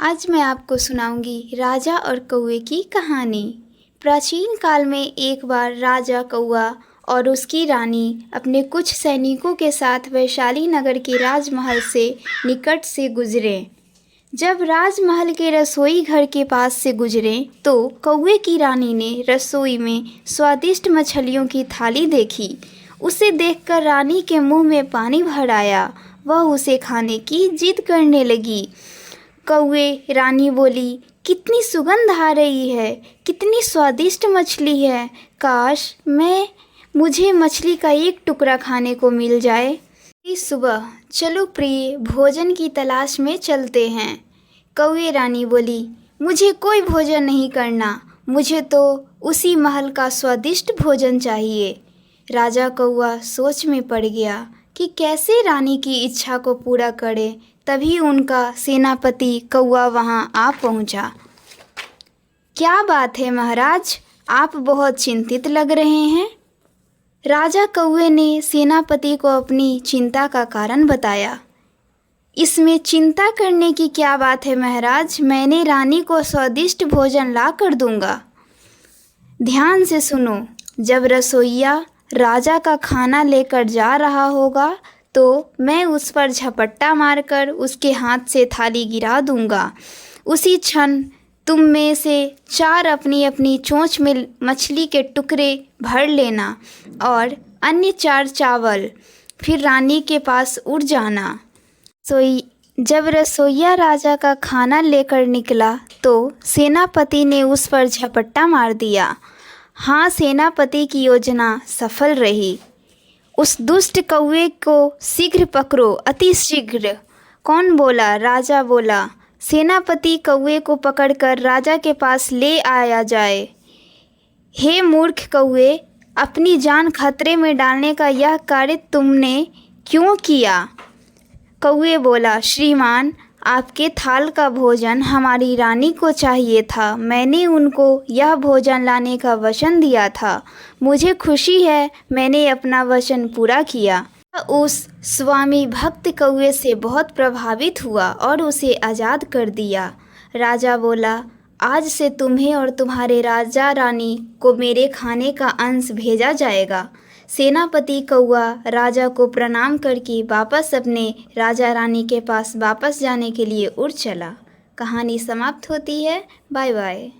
आज मैं आपको सुनाऊंगी राजा और कौवे की कहानी। प्राचीन काल में एक बार राजा कौवा और उसकी रानी अपने कुछ सैनिकों के साथ वैशाली नगर के राजमहल से निकट से गुजरे। जब राजमहल के रसोई घर के पास से गुजरे तो कौवे की रानी ने रसोई में स्वादिष्ट मछलियों की थाली देखी। उसे देखकर रानी के मुंह में पानी भर आया। वह उसे खाने की जिद करने लगी। कौवे रानी बोली, कितनी सुगंध आ रही है, कितनी स्वादिष्ट मछली है। काश मुझे मछली का एक टुकड़ा खाने को मिल जाए। इस सुबह चलो प्रिय, भोजन की तलाश में चलते हैं। कौवे रानी बोली, मुझे कोई भोजन नहीं करना, मुझे तो उसी महल का स्वादिष्ट भोजन चाहिए। राजा कौवा सोच में पड़ गया कि कैसे रानी की इच्छा को पूरा करे। तभी उनका सेनापति कौवा वहां आ पहुंचा। क्या बात है महाराज, आप बहुत चिंतित लग रहे हैं। राजा कौवे ने सेनापति को अपनी चिंता का कारण बताया। इसमें चिंता करने की क्या बात है महाराज, मैंने रानी को स्वादिष्ट भोजन ला कर दूंगा। ध्यान से सुनो, जब रसोइया राजा का खाना लेकर जा रहा होगा तो मैं उस पर झपट्टा मारकर उसके हाथ से थाली गिरा दूंगा। उसी क्षण तुम में से 4 अपनी अपनी चोंच में मछली के टुकड़े भर लेना और अन्य 4 चावल, फिर रानी के पास उड़ जाना। जब रसोइया राजा का खाना लेकर निकला तो सेनापति ने उस पर झपट्टा मार दिया। हाँ, सेनापति की योजना सफल रही। उस दुष्ट कौवे को शीघ्र पकड़ो, अति शीघ्र। कौन बोला? राजा बोला। सेनापति कौवे को पकड़कर राजा के पास ले आया जाए। हे मूर्ख कौवे, अपनी जान खतरे में डालने का यह कार्य तुमने क्यों किया? कौवे बोला, श्रीमान, आपके थाल का भोजन हमारी रानी को चाहिए था। मैंने उनको यह भोजन लाने का वचन दिया था। मुझे खुशी है, मैंने अपना वचन पूरा किया। उस स्वामी भक्त कौवे से बहुत प्रभावित हुआ और उसे आज़ाद कर दिया। राजा बोला, आज से तुम्हें और तुम्हारे राजा रानी को मेरे खाने का अंश भेजा जाएगा। सेनापति कौवा राजा को प्रणाम करके वापस अपने राजा रानी के पास वापस जाने के लिए उड़ चला। कहानी समाप्त होती है। Bye bye.